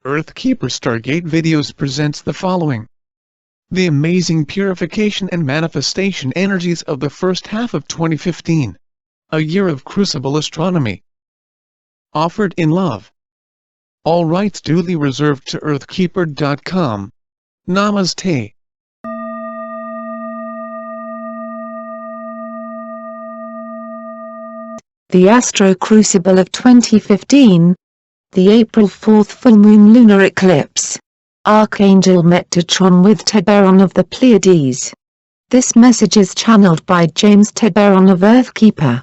Earthkeeper Stargate Videos presents the following. The amazing purification and manifestation energies of the first half of 2015. A year of crucible astronomy. Offered in love. All rights duly reserved to earthkeeper.com. Namaste. The Astro Crucible of 2015. The April 4th full moon lunar eclipse. Archangel Metatron with Teberon of the Pleiades. This message is channeled by James Teberon of Earthkeeper.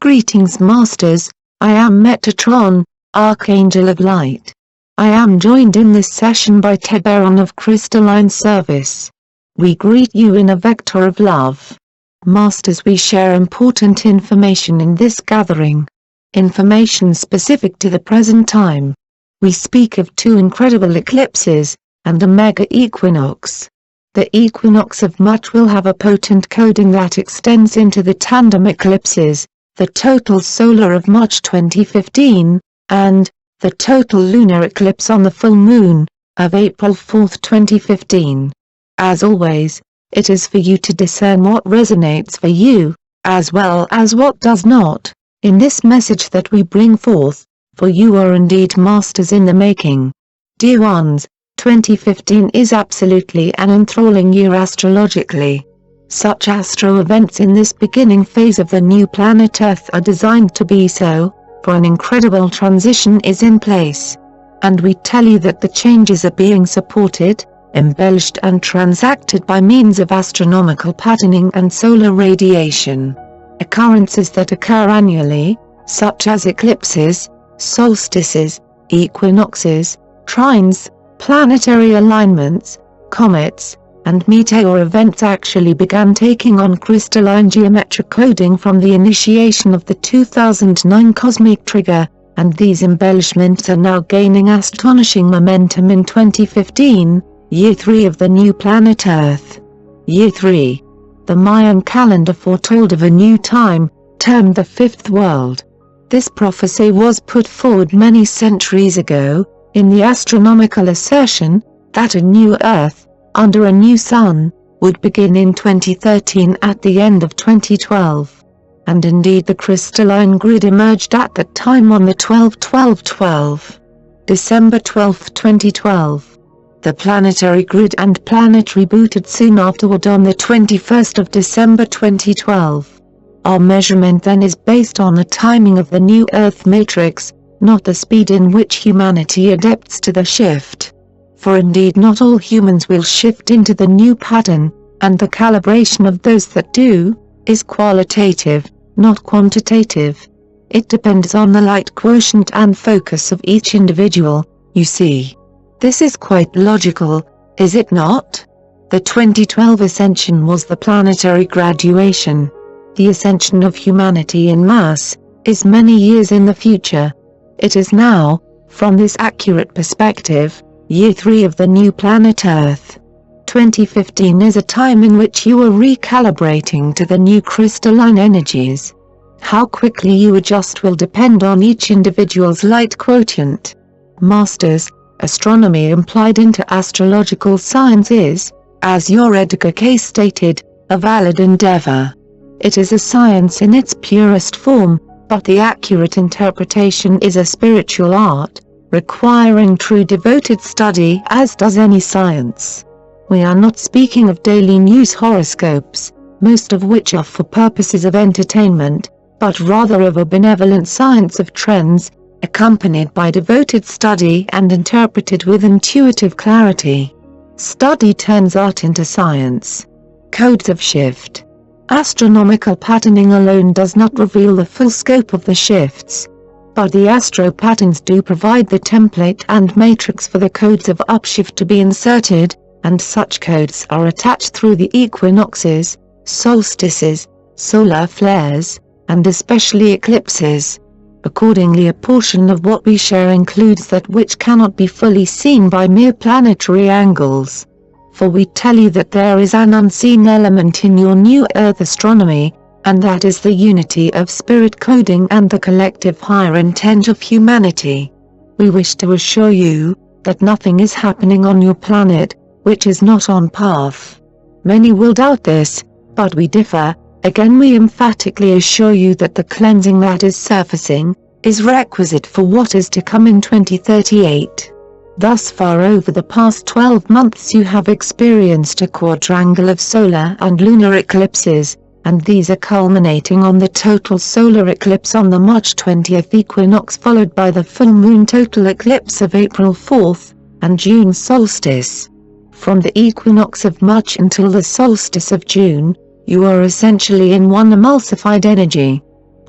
Greetings Masters, I am Metatron, Archangel of Light. I am joined in this session by Teberon of Crystalline Service. We greet you in a vector of love. Masters, we share important information in this gathering. Information specific to the present time. We speak of two incredible eclipses, and a mega equinox. The equinox of March will have a potent coding that extends into the tandem eclipses, the total solar of March 2015, and the total lunar eclipse on the full moon of April 4, 2015. As always, it is for you to discern what resonates for you, as well as what does not, in this message that we bring forth, for you are indeed masters in the making. Dear ones, 2015 is absolutely an enthralling year astrologically. Such astro events in this beginning phase of the new planet Earth are designed to be so, for an incredible transition is in place. And we tell you that the changes are being supported, embellished and transacted by means of astronomical patterning and solar radiation. Occurrences that occur annually, such as eclipses, solstices, equinoxes, trines, planetary alignments, comets, and meteor events actually began taking on crystalline geometric coding from the initiation of the 2009 cosmic trigger, and these embellishments are now gaining astonishing momentum in 2015, year 3 of the new planet Earth. Year 3. The Mayan calendar foretold of a new time, termed the Fifth World. This prophecy was put forward many centuries ago, in the astronomical assertion, that a new Earth, under a new sun, would begin in 2013 at the end of 2012. And indeed the crystalline grid emerged at that time on the 12-12-12. December 12, 2012. The planetary grid and planet rebooted soon afterward on the 21st of December 2012. Our measurement then is based on the timing of the new Earth matrix, not the speed in which humanity adapts to the shift. For indeed not all humans will shift into the new pattern, and the calibration of those that do, is qualitative, not quantitative. It depends on the light quotient and focus of each individual, you see. This is quite logical, is it not? The 2012 ascension was the planetary graduation. The ascension of humanity in mass is many years in the future. It is now, from this accurate perspective, year 3 of the new planet Earth. 2015 is a time in which you are recalibrating to the new crystalline energies. How quickly you adjust will depend on each individual's light quotient. Masters, astronomy implied into astrological science is, as your Edgar Cayce stated, a valid endeavor. It is a science in its purest form, but the accurate interpretation is a spiritual art, requiring true devoted study as does any science. We are not speaking of daily news horoscopes, most of which are for purposes of entertainment, but rather of a benevolent science of trends, accompanied by devoted study and interpreted with intuitive clarity. Study turns art into science. Codes of shift. Astronomical patterning alone does not reveal the full scope of the shifts. But the astro patterns do provide the template and matrix for the codes of upshift to be inserted, and such codes are attached through the equinoxes, solstices, solar flares, and especially eclipses. Accordingly, a portion of what we share includes that which cannot be fully seen by mere planetary angles. For we tell you that there is an unseen element in your new Earth astronomy, and that is the unity of spirit coding and the collective higher intent of humanity. We wish to assure you that nothing is happening on your planet which is not on path. Many will doubt this, but we differ. Again, we emphatically assure you that the cleansing that is surfacing is requisite for what is to come in 2038. Thus far over the past 12 months you have experienced a quadrangle of solar and lunar eclipses, and these are culminating on the total solar eclipse on the March 20th equinox, followed by the full moon total eclipse of April 4th, and June solstice. From the equinox of March until the solstice of June, you are essentially in one emulsified energy.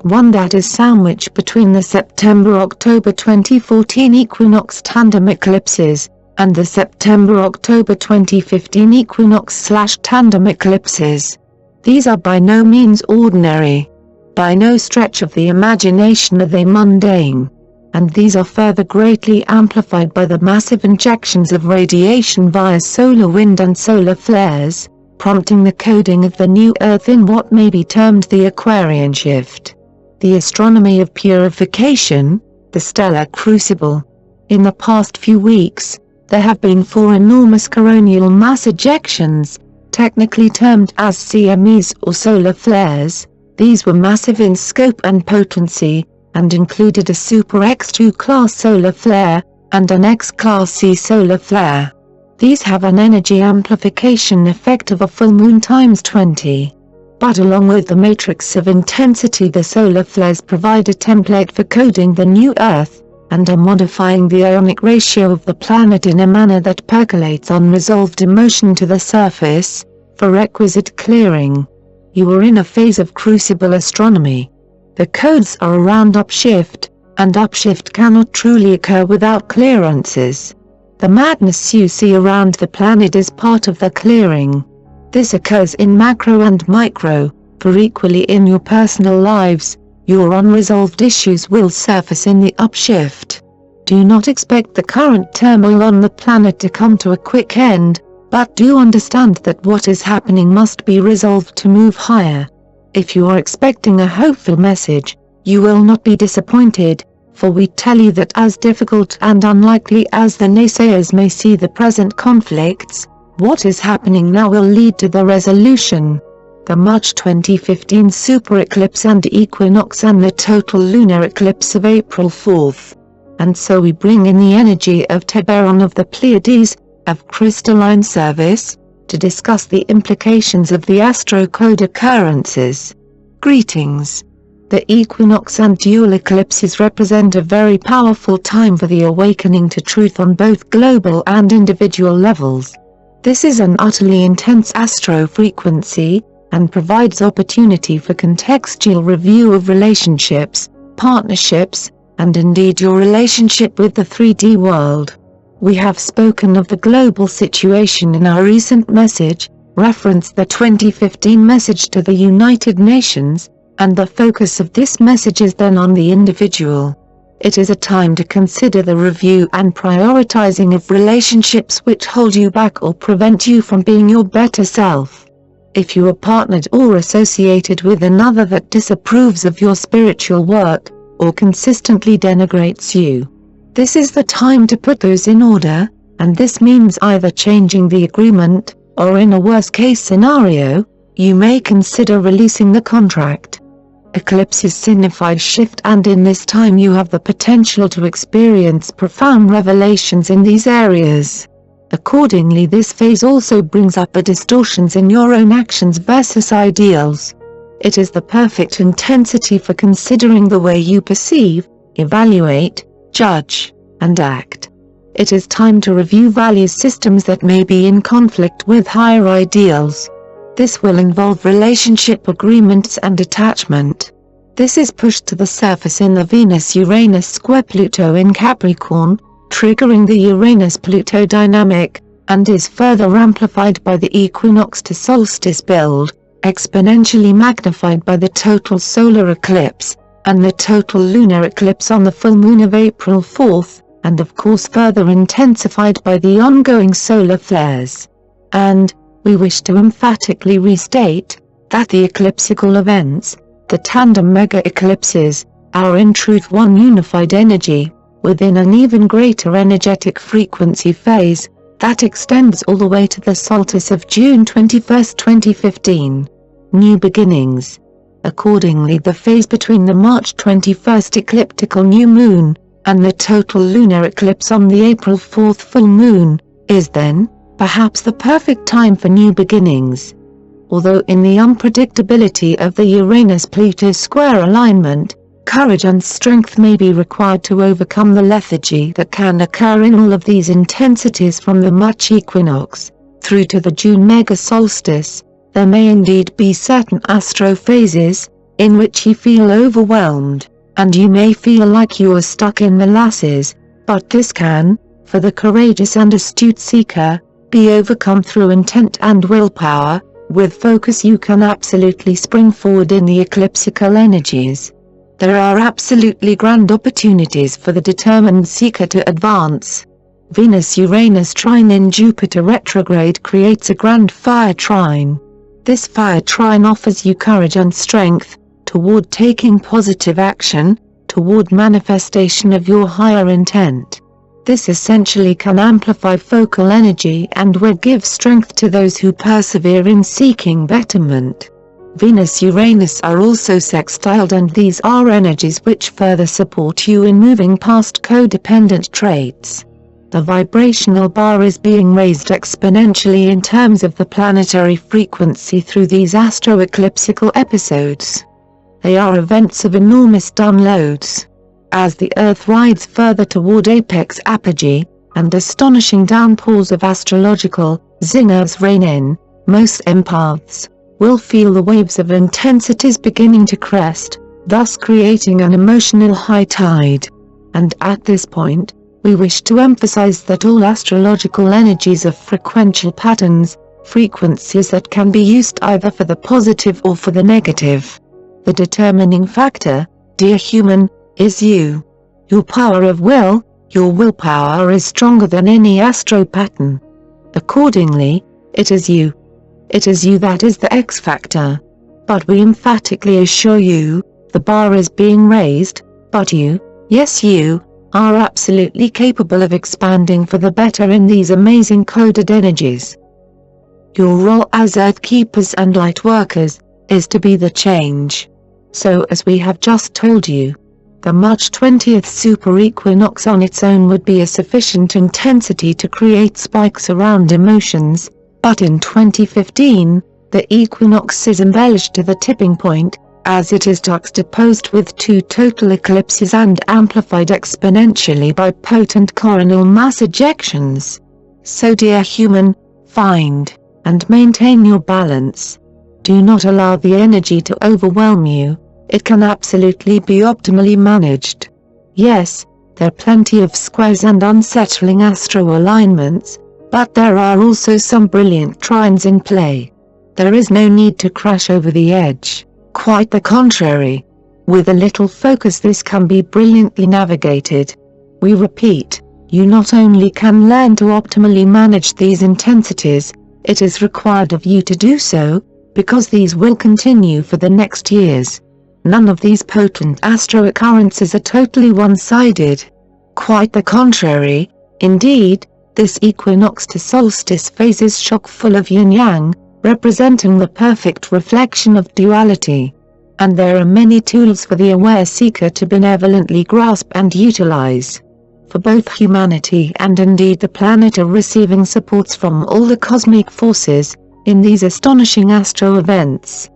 One that is sandwiched between the September-October 2014 equinox tandem eclipses, and the September-October 2015 equinox/tandem eclipses. These are by no means ordinary. By no stretch of the imagination are they mundane. And these are further greatly amplified by the massive injections of radiation via solar wind and solar flares, prompting the coding of the new Earth in what may be termed the Aquarian shift. The astronomy of purification, the stellar crucible. In the past few weeks, there have been 4 enormous coronal mass ejections, technically termed as CMEs or solar flares. These were massive in scope and potency, and included a Super X2 class solar flare, and an X class C solar flare. These have an energy amplification effect of a full moon times 20. But along with the matrix of intensity, the solar flares provide a template for coding the new Earth, and are modifying the ionic ratio of the planet in a manner that percolates unresolved emotion to the surface, for requisite clearing. You are in a phase of crucible astronomy. The codes are around upshift, and upshift cannot truly occur without clearances. The madness you see around the planet is part of the clearing. This occurs in macro and micro, for equally in your personal lives, your unresolved issues will surface in the upshift. Do not expect the current turmoil on the planet to come to a quick end, but do understand that what is happening must be resolved to move higher. If you are expecting a hopeful message, you will not be disappointed, for we tell you that as difficult and unlikely as the naysayers may see the present conflicts, what is happening now will lead to the resolution. The March 2015 super eclipse and equinox and the total lunar eclipse of April 4th. And so we bring in the energy of Tiberon of the Pleiades, of crystalline service, to discuss the implications of the astro code occurrences. Greetings. The equinox and dual eclipses represent a very powerful time for the awakening to truth on both global and individual levels. This is an utterly intense astro frequency, and provides opportunity for contextual review of relationships, partnerships, and indeed your relationship with the 3D world. We have spoken of the global situation in our recent message, referenced the 2015 message to the United Nations, and the focus of this message is then on the individual. It is a time to consider the review and prioritizing of relationships which hold you back or prevent you from being your better self. If you are partnered or associated with another that disapproves of your spiritual work, or consistently denigrates you, this is the time to put those in order, and this means either changing the agreement, or in a worst-case scenario, you may consider releasing the contract. Eclipses signify shift, and in this time you have the potential to experience profound revelations in these areas. Accordingly, this phase also brings up the distortions in your own actions versus ideals. It is the perfect intensity for considering the way you perceive, evaluate, judge, and act. It is time to review value systems that may be in conflict with higher ideals. This will involve relationship agreements and attachment. This is pushed to the surface in the Venus-Uranus square Pluto in Capricorn, triggering the Uranus-Pluto dynamic, and is further amplified by the equinox to solstice build, exponentially magnified by the total solar eclipse, and the total lunar eclipse on the full moon of April 4th, and of course further intensified by the ongoing solar flares. And, we wish to emphatically restate, that the eclipsical events, the tandem mega eclipses, are in truth one unified energy. within an even greater energetic frequency phase, that extends all the way to the solstice of June 21, 2015. New beginnings. Accordingly, the phase between the March 21 ecliptical new moon and the total lunar eclipse on the April 4 full moon is then, perhaps, the perfect time for new beginnings. Although in the unpredictability of the Uranus-Pluto square alignment, courage and strength may be required to overcome the lethargy that can occur in all of these intensities from the March equinox through to the June mega solstice, there may indeed be certain astro phases in which you feel overwhelmed, and you may feel like you are stuck in molasses, but this can, for the courageous and astute seeker, be overcome through intent and willpower. With focus you can absolutely spring forward in the ecliptical energies. There are absolutely grand opportunities for the determined seeker to advance. Venus-Uranus trine in Jupiter retrograde creates a grand fire trine. This fire trine offers you courage and strength toward taking positive action, toward manifestation of your higher intent. This essentially can amplify focal energy and will give strength to those who persevere in seeking betterment. Venus-Uranus are also sextiled, and these are energies which further support you in moving past codependent traits. The vibrational bar is being raised exponentially in terms of the planetary frequency through these astro-ecliptical episodes. They are events of enormous downloads. As the Earth rides further toward apex apogee, and astonishing downpours of astrological zingers rain in, most empaths will feel the waves of intensities beginning to crest, thus creating an emotional high tide. And at this point, we wish to emphasize that all astrological energies are frequential patterns, frequencies that can be used either for the positive or for the negative. The determining factor, dear human, is you. Your power of will, your willpower is stronger than any astro pattern. Accordingly, it is you. It is you that is the X factor. But we emphatically assure you, the bar is being raised, but you, yes you, are absolutely capable of expanding for the better in these amazing coded energies. Your role as Earth keepers and light workers is to be the change. So as we have just told you, the March 20th super equinox on its own would be a sufficient intensity to create spikes around emotions, but in 2015, the equinox is embellished to the tipping point, as it is juxtaposed with two total eclipses and amplified exponentially by potent coronal mass ejections. So dear human, find and maintain your balance. Do not allow the energy to overwhelm you. It can absolutely be optimally managed. Yes, there are plenty of squares and unsettling astro alignments, but there are also some brilliant trines in play. There is no need to crash over the edge, quite the contrary. With a little focus this can be brilliantly navigated. We repeat, you not only can learn to optimally manage these intensities, it is required of you to do so, because these will continue for the next years. None of these potent astro occurrences are totally one-sided. Quite the contrary, indeed, this equinox to solstice phase is chock-full of yin-yang, representing the perfect reflection of duality. And there are many tools for the aware seeker to benevolently grasp and utilize. For both humanity and indeed the planet are receiving supports from all the cosmic forces, in these astonishing astro events.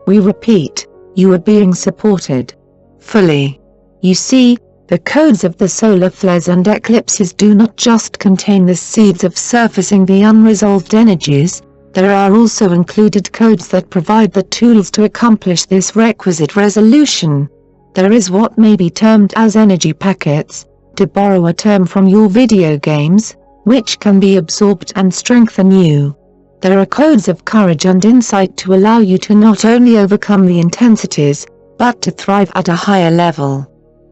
We repeat, you are being supported. Fully. You see, the codes of the solar flares and eclipses do not just contain the seeds of surfacing the unresolved energies, there are also included codes that provide the tools to accomplish this requisite resolution. There is what may be termed as energy packets, to borrow a term from your video games, which can be absorbed and strengthen you. There are codes of courage and insight to allow you to not only overcome the intensities, but to thrive at a higher level.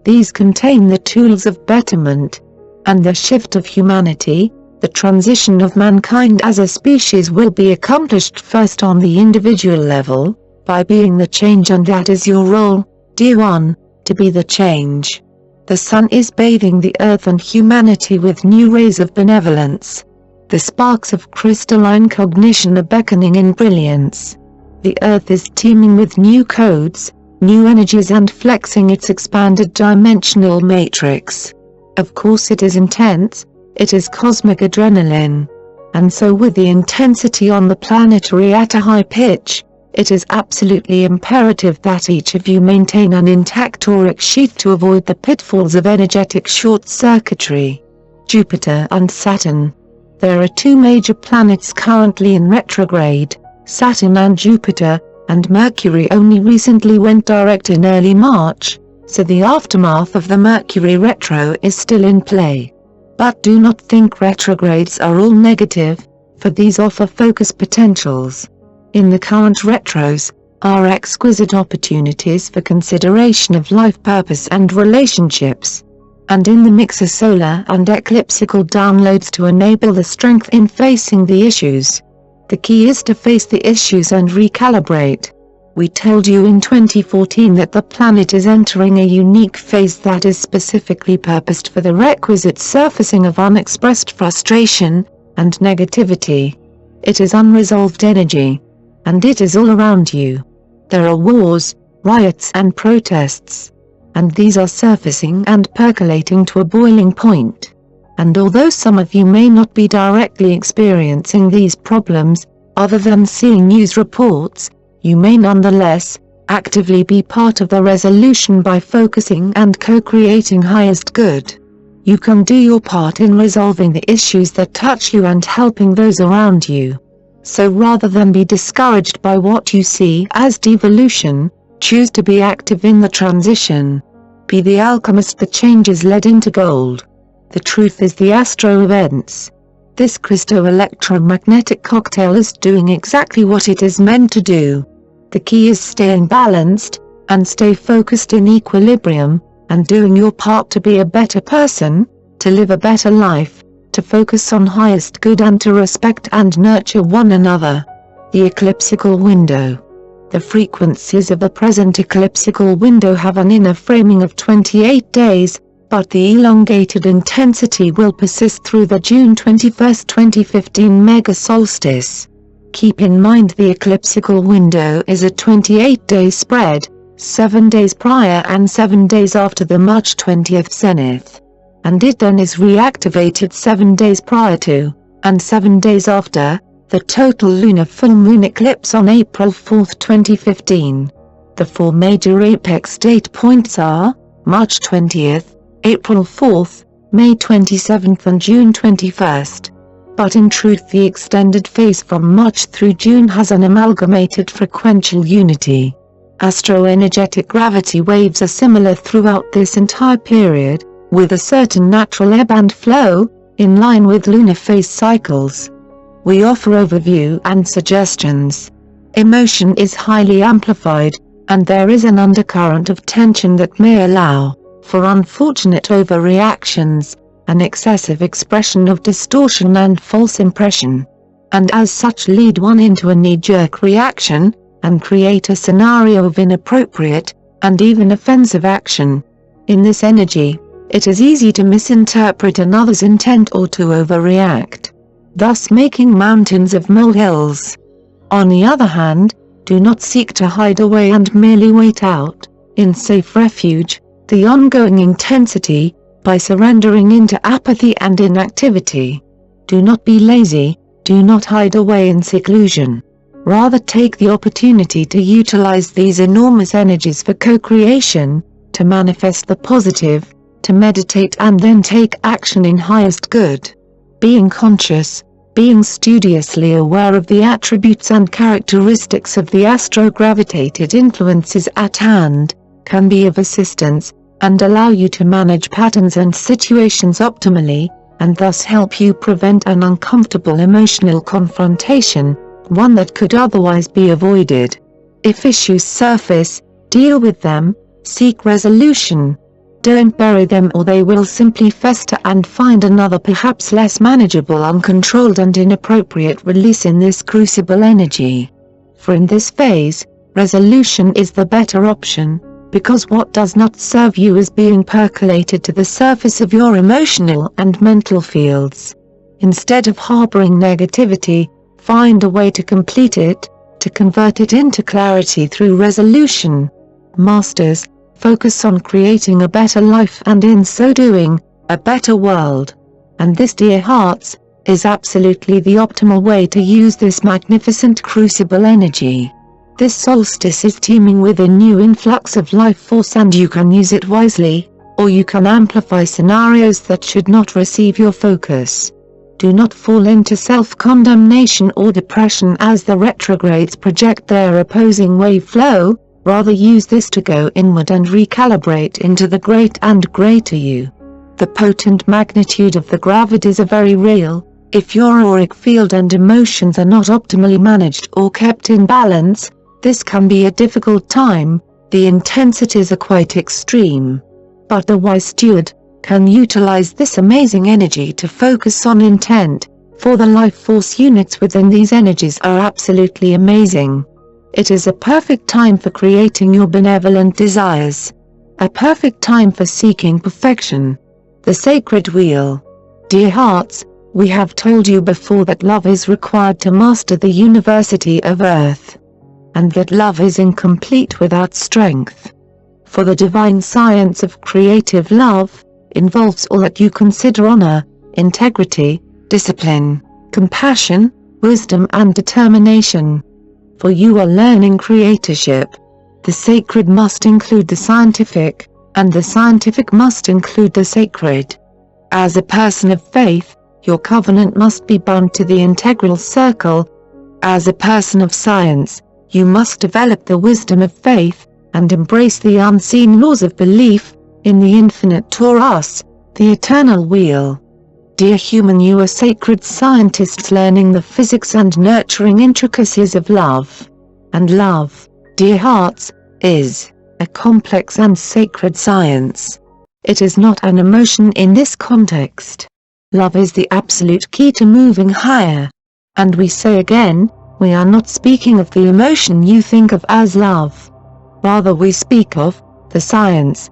These contain the tools of betterment, and the shift of humanity. The transition of mankind as a species will be accomplished first on the individual level, by being the change, and that is your role, dear one, to be the change. The sun is bathing the earth and humanity with new rays of benevolence. The sparks of crystalline cognition are beckoning in brilliance. The earth is teeming with new codes, new energies and flexing its expanded dimensional matrix. Of course it is intense, it is cosmic adrenaline. And so with the intensity on the planetary at a high pitch, it is absolutely imperative that each of you maintain an intact auric sheath to avoid the pitfalls of energetic short-circuitry. Jupiter and Saturn. There are two major planets currently in retrograde, Saturn and Jupiter, and Mercury only recently went direct in early March, so the aftermath of the Mercury retro is still in play. But do not think retrogrades are all negative, for these offer focus potentials. In the current retros, are exquisite opportunities for consideration of life purpose and relationships. And in the mix are solar and eclipsical downloads to enable the strength in facing the issues. The key is to face the issues and recalibrate. We told you in 2014 that the planet is entering a unique phase that is specifically purposed for the requisite surfacing of unexpressed frustration and negativity. It is unresolved energy. And it is all around you. There are wars, riots and protests. And these are surfacing and percolating to a boiling point. And although some of you may not be directly experiencing these problems, other than seeing news reports, you may nonetheless actively be part of the resolution by focusing and co-creating highest good. You can do your part in resolving the issues that touch you and helping those around you. So rather than be discouraged by what you see as devolution, choose to be active in the transition. Be the alchemist that changes lead into gold. The truth is the astro events. This crystal-electromagnetic cocktail is doing exactly what it is meant to do. The key is staying balanced, and stay focused in equilibrium, and doing your part to be a better person, to live a better life, to focus on highest good and to respect and nurture one another. The eclipsical window. The frequencies of the present eclipsical window have an inner framing of 28 days, but the elongated intensity will persist through the June 21, 2015 mega solstice. Keep in mind the eclipsical window is a 28-day spread, 7 days prior and 7 days after the March 20th zenith. And it then is reactivated 7 days prior to, and 7 days after, the total lunar full moon eclipse on April 4, 2015. The four major apex date points are, March 20th, April 4th, May 27th and June 21st. But in truth the extended phase from March through June has an amalgamated frequential unity. Astro-energetic gravity waves are similar throughout this entire period, with a certain natural ebb and flow, in line with lunar phase cycles. We offer overview and suggestions. Emotion is highly amplified, and there is an undercurrent of tension that may allow for unfortunate overreactions, an excessive expression of distortion and false impression, and as such lead one into a knee-jerk reaction, and create a scenario of inappropriate, and even offensive action. In this energy, it is easy to misinterpret another's intent or to overreact, thus making mountains of molehills. On the other hand, do not seek to hide away and merely wait out, in safe refuge, the ongoing intensity, by surrendering into apathy and inactivity. Do not be lazy, do not hide away in seclusion. Rather take the opportunity to utilize these enormous energies for co-creation, to manifest the positive, to meditate and then take action in highest good. Being conscious, being studiously aware of the attributes and characteristics of the astro-gravitated influences at hand, can be of assistance, and allow you to manage patterns and situations optimally, and thus help you prevent an uncomfortable emotional confrontation, one that could otherwise be avoided. If issues surface, deal with them, seek resolution. Don't bury them or they will simply fester and find another perhaps less manageable uncontrolled and inappropriate release in this crucible energy. For in this phase, resolution is the better option, because what does not serve you is being percolated to the surface of your emotional and mental fields. Instead of harboring negativity, find a way to complete it, to convert it into clarity through resolution. Masters, focus on creating a better life and in so doing, a better world. And this, dear hearts, is absolutely the optimal way to use this magnificent crucible energy. This solstice is teeming with a new influx of life force and you can use it wisely, or you can amplify scenarios that should not receive your focus. Do not fall into self-condemnation or depression as the retrogrades project their opposing wave flow, rather use this to go inward and recalibrate into the great and greater you. The potent magnitude of the gravities are very real. If your auric field and emotions are not optimally managed or kept in balance, this can be a difficult time. The intensities are quite extreme. But the wise steward can utilize this amazing energy to focus on intent, for the life force units within these energies are absolutely amazing. It is a perfect time for creating your benevolent desires. A perfect time for seeking perfection. The sacred wheel. Dear hearts, we have told you before that love is required to master the University of Earth. And that love is incomplete without strength. For the divine science of creative love involves all that you consider honor, integrity, discipline, compassion, wisdom and determination. For you are learning creatorship. The sacred must include the scientific, and the scientific must include the sacred. As a person of faith, your covenant must be bound to the integral circle. As a person of science, you must develop the wisdom of faith, and embrace the unseen laws of belief, in the infinite Taurus, the eternal wheel. Dear human, you are sacred scientists learning the physics and nurturing intricacies of love. And love, dear hearts, is a complex and sacred science. It is not an emotion in this context. Love is the absolute key to moving higher. And we say again, we are not speaking of the emotion you think of as love. Rather we speak of the science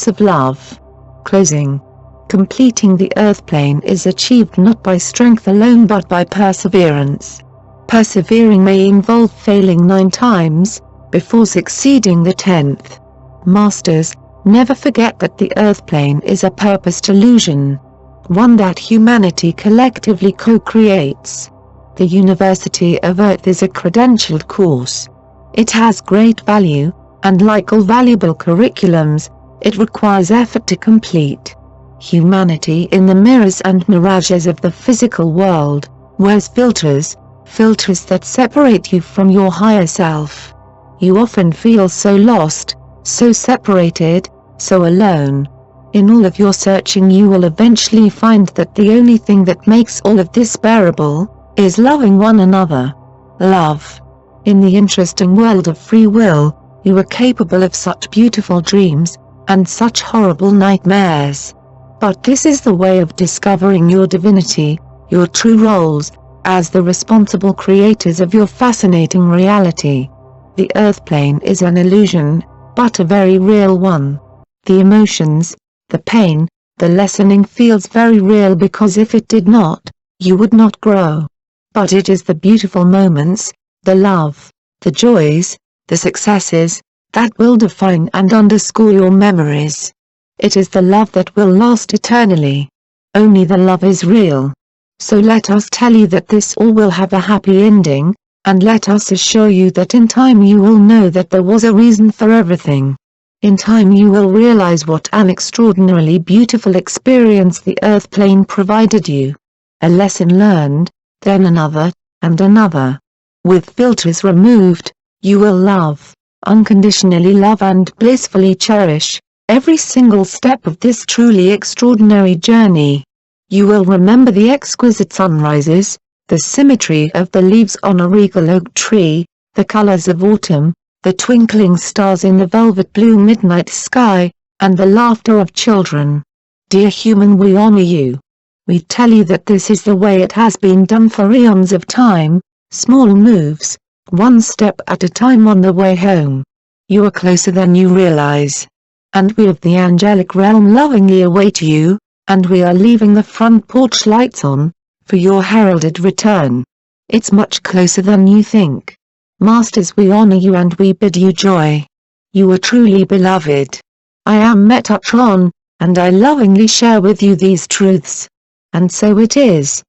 of love. Closing. Completing the earth plane is achieved not by strength alone but by perseverance. Persevering may involve failing 9 times, before succeeding the 10th. Masters, never forget that the earth plane is a purposed illusion. One that humanity collectively co-creates. The University of Earth is a credentialed course. It has great value, and like all valuable curriculums, it requires effort to complete. Humanity in the mirrors and mirages of the physical world, wears filters that separate you from your higher self. You often feel so lost, so separated, so alone. In all of your searching you will eventually find that the only thing that makes all of this bearable, is loving one another. Love. In the interesting world of free will, you are capable of such beautiful dreams, and such horrible nightmares. But this is the way of discovering your divinity, your true roles, as the responsible creators of your fascinating reality. The earth plane is an illusion, but a very real one. The emotions, the pain, the lessening feels very real because if it did not, you would not grow. But it is the beautiful moments, the love, the joys, the successes, that will define and underscore your memories. It is the love that will last eternally. Only the love is real. So let us tell you that this all will have a happy ending, and let us assure you that in time you will know that there was a reason for everything. In time you will realize what an extraordinarily beautiful experience the earth plane provided you. A lesson learned, then another, and another. With filters removed, you will love, unconditionally love and blissfully cherish, every single step of this truly extraordinary journey. You will remember the exquisite sunrises, the symmetry of the leaves on a regal oak tree, the colors of autumn, the twinkling stars in the velvet blue midnight sky, and the laughter of children. Dear human, we honor you. We tell you that this is the way it has been done for eons of time, small moves, one step at a time on the way home. You are closer than you realize. And we of the angelic realm lovingly await you, and we are leaving the front porch lights on, for your heralded return. It's much closer than you think. Masters, we honor you and we bid you joy. You are truly beloved. I am Metatron, and I lovingly share with you these truths. And so it is.